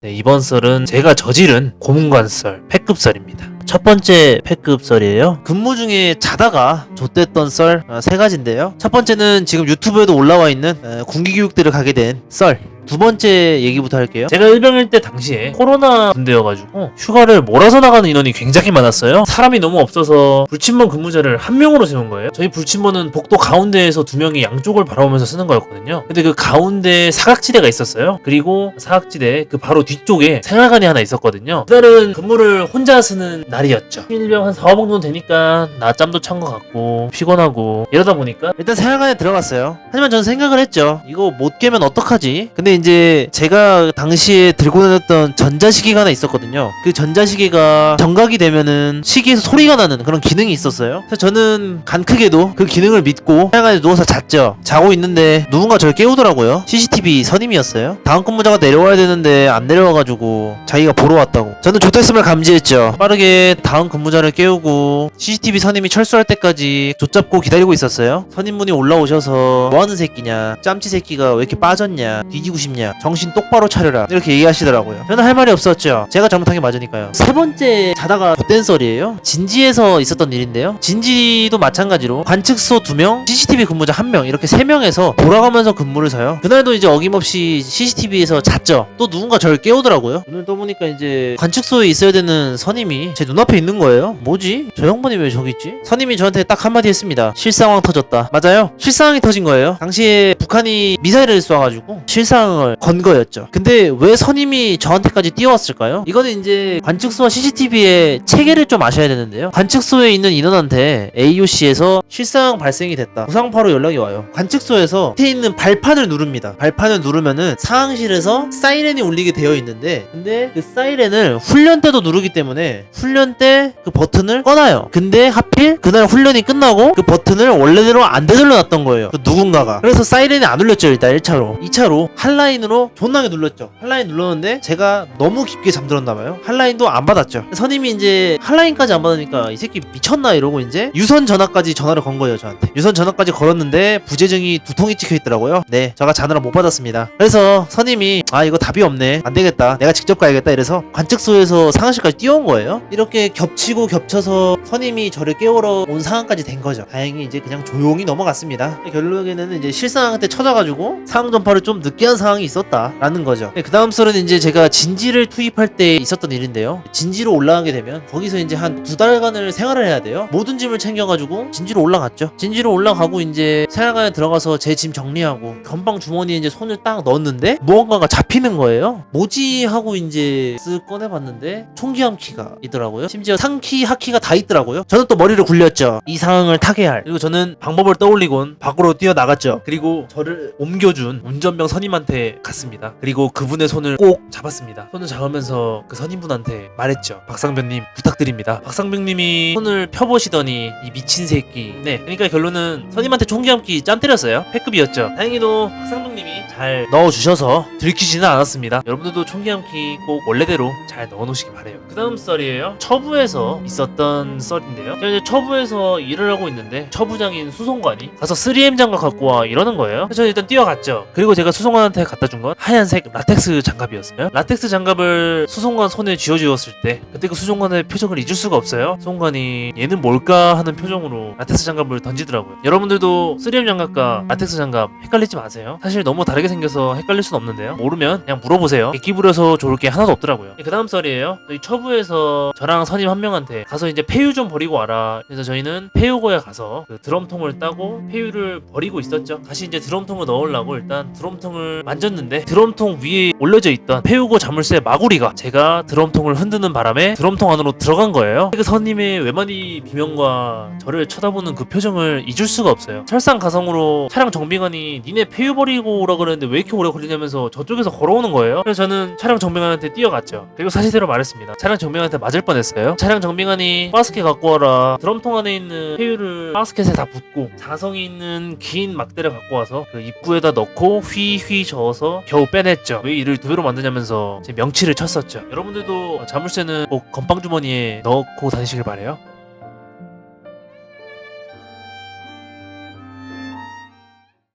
네, 이번 썰은 제가 저지른 고문관 썰, 패급 썰입니다. 첫 번째 패급 썰이에요. 근무 중에 자다가 좆됐던 썰 세 가지인데요. 첫 번째는 지금 유튜브에도 올라와 있는 군기교육대를 가게 된 썰. 두 번째 얘기부터 할게요. 제가 일병일 때 당시에 코로나 군대여가지고 휴가를 몰아서 나가는 인원이 굉장히 많았어요. 사람이 너무 없어서 불침번 근무자를 한 명으로 세운 거예요. 저희 불침번은 복도 가운데에서 두 명이 양쪽을 바라보면서 쓰는 거였거든요. 근데 그 가운데 사각지대가 있었어요. 그리고 사각지대 그 바로 뒤쪽에 생활관이 하나 있었거든요. 그날은 근무를 혼자 쓰는 날이었죠. 일병 한 4, 5번 정도 되니까 낮잠도 찬 것 같고 피곤하고 이러다 보니까 일단 생활관에 들어갔어요. 하지만 저는 생각을 했죠. 이거 못 깨면 어떡하지? 근데 이제 제가 당시에 들고 다녔던 전자시계가 하나 있었거든요. 그 전자시계가 정각이 되면은 시계에서 소리가 나는 그런 기능이 있었어요. 그래서 저는 간크게도 그 기능을 믿고 생활관에 누워서 잤죠. 자고 있는데 누군가 저를 깨우더라고요. CCTV 선임이었어요. 다음 근무자가 내려와야 되는데 안 내려와가지고 자기가 보러 왔다고. 저는 좆됐음을 감지했죠. 빠르게 다음 근무자를 깨우고 CCTV 선임이 철수할 때까지 좆잡고 기다리고 있었어요. 선임분이 올라오셔서 뭐하는 새끼냐, 짬찌 새끼가 왜 이렇게 빠졌냐, 뒤지고 싶냐, 정신 똑바로 차려라, 이렇게 얘기하시더라고요. 저는 할 말이 없었죠. 제가 잘못한 게 맞으니까요. 세 번째 자다가 좆된 썰이에요. 진지에서 있었던 일인데요. 진지도 마찬가지로 관측소 2명, CCTV 근무자 1명, 이렇게 3명에서 돌아가면서 근무를 서요. 그날도 이제 어김없이 CCTV에서 잤죠. 또 누군가 저를 깨우더라고요. 눈을 떠보니까 이제 관측소에 있어야 되는 선임이 제 눈앞에 있는 거예요. 뭐지? 저 형분이 왜 저기 있지? 선임이 저한테 딱 한마디 했습니다. 실상황 터졌다. 맞아요. 실상황이 터진 거예요. 당시에 북한이 미사일을 쏴가지고 실상을 건 거였죠. 근데 왜 선임이 저한테까지 뛰어왔을까요? 이거는 이제 관측소와 CCTV의 체계를 좀 아셔야 되는데요. 관측소에 있는 인원한테 AOC에서 실상 발생이 됐다, 무상파로 연락이 와요. 관측소에서 밑에 있는 발판을 누릅니다. 발판을 누르면은 상황실에서 사이렌이 울리게 되어 있는데, 근데 그 사이렌을 훈련 때도 누르기 때문에 훈련 때 그 버튼을 꺼놔요. 근데 하필 그날 훈련이 끝나고 그 버튼을 원래대로 안 되돌려 놨던 거예요, 그 누군가가. 그래서 사이렌이 안 울렸죠. 일단 1차로. 2차로 한라인으로 존나게 눌렀죠. 한라인 눌렀는데 제가 너무 깊게 잠들었나봐요. 한라인도 안 받았죠. 선임이 이제 한라인까지 안 받으니까 이 새끼 미쳤나 이러고 이제 유선 전화까지 전화를 건 거예요. 저한테 유선 전화까지 걸었는데 부재중이 2통이 찍혀 있더라고요. 네, 제가 전화를 못 받았습니다. 그래서 선임이 이거 답이 없네, 안 되겠다, 내가 직접 가야겠다, 이래서 관측소에서 상황실까지 뛰어온 거예요. 이렇게 겹치고 겹쳐서 선임이 저를 깨우러 온 상황까지 된 거죠. 다행히 이제 그냥 조용히 넘어갔습니다. 결국에는 이제 실상한테 쳐져가지고 상황 전파를 좀 늦게 한 상황이 있었다라는 거죠. 그 다음 썰은 이제 제가 진지를 투입할 때 있었던 일인데요. 진지로 올라가게 되면 거기서 이제 한 2달간을 생활을 해야 돼요. 모든 짐을 챙겨가지고 진지로 올라갔죠. 진지로 올라가고 이제 생활관에 들어가서 제 짐 정리하고 견방 주머니에 이제 손을 딱 넣었는데 무언가가 잡히는 거예요. 뭐지 하고 이제 쓱 꺼내봤는데 총기함 키가 있더라고요. 심지어 상키 하키가 다 있더라고요. 저는 또 머리를 굴렸죠. 이 상황을 타개할. 그리고 저는 방법을 떠올리곤 밖으로 뛰어나갔죠. 그리고 저를 옮겨준 운전병 선임한테 갔습니다. 그리고 그분의 손을 꼭 잡았습니다. 손을 잡으면서 그 선임분한테 말했죠. 박상병님 부탁드립니다. 박상병님이 손을 펴보시더니 이 미친 새끼. 네, 그러니까 결론은 선임한테 총기함기 짠 때렸어요. 패급이었죠. 다행히도 박상병님이 잘 넣어주셔서 들키지는 않았습니다. 여러분들도 총기함기 꼭 원래대로 잘 넣어놓으시기 바래요. 그 다음 썰이에요. 처부에서 있었던 썰인데요. 제가 이제 처부에서 일을 하고 있는데 처부장인 수송관이 가서 3M 장갑 갖고 와 이러는 거예요. 그래서 저는 일단 뛰어갔죠. 그리고 제가 수송관한테 갖다 준 건 하얀색 라텍스 장갑이었어요. 라텍스 장갑을 수송관 손에 쥐어주었을 때 그때 그 수송관의 표정을 잊을 수가 없어요. 수송관이 얘는 뭘까 하는 표정으로 라텍스 장갑을 던지더라고요. 여러분들도 3M 장갑과 라텍스 장갑 헷갈리지 마세요. 사실 너무 다르게 생겨서 헷갈릴 순 없는데요. 모르면 그냥 물어보세요. 끼부려서 좋을 게 하나도 없더라고요. 그 다음 썰이에요. 저희 처부에서 저랑 선임 한 명한테 가서 이제 폐유 좀 버리고 와라. 그래서 저희는 폐유고에 가서 그 드럼통을 따고 폐유를 버리고 있었죠. 다시 이제 드럼통을 넣으려고 일단 드럼통을 만졌는데 드럼통 위에 올려져 있던 폐유고 자물쇠 마구리가 제가 드럼통을 흔드는 바람에 드럼통 안으로 들어간 거예요. 그 선임의 외마디 비명과 저를 쳐다보는 그 표정을 잊을 수가 없어요. 설상가성으로 차량 정비관이 니네 폐유 버리고 오라 그랬는데 왜 이렇게 오래 걸리냐면서 저쪽에서 걸어오는 거예요. 그래서 저는 차량 정비관한테 뛰어갔죠. 그리고 사실대로 말했습니다. 차량 정비관한테 맞을 뻔했어요. 차량 정비관이 바스켓 갖고 와라, 드럼통 안에 있는 폐유를 바스켓에 다 붓고 자성이 있는 긴 막대를 갖고 와서 그 입구에다 넣고 휘휘 저어서 겨우 빼냈죠. 왜 이를 2배로 만드냐면서 제 명치를 쳤었죠. 여러분들도 자물쇠는 꼭 건빵 주머니에 넣고 다니시길 바래요.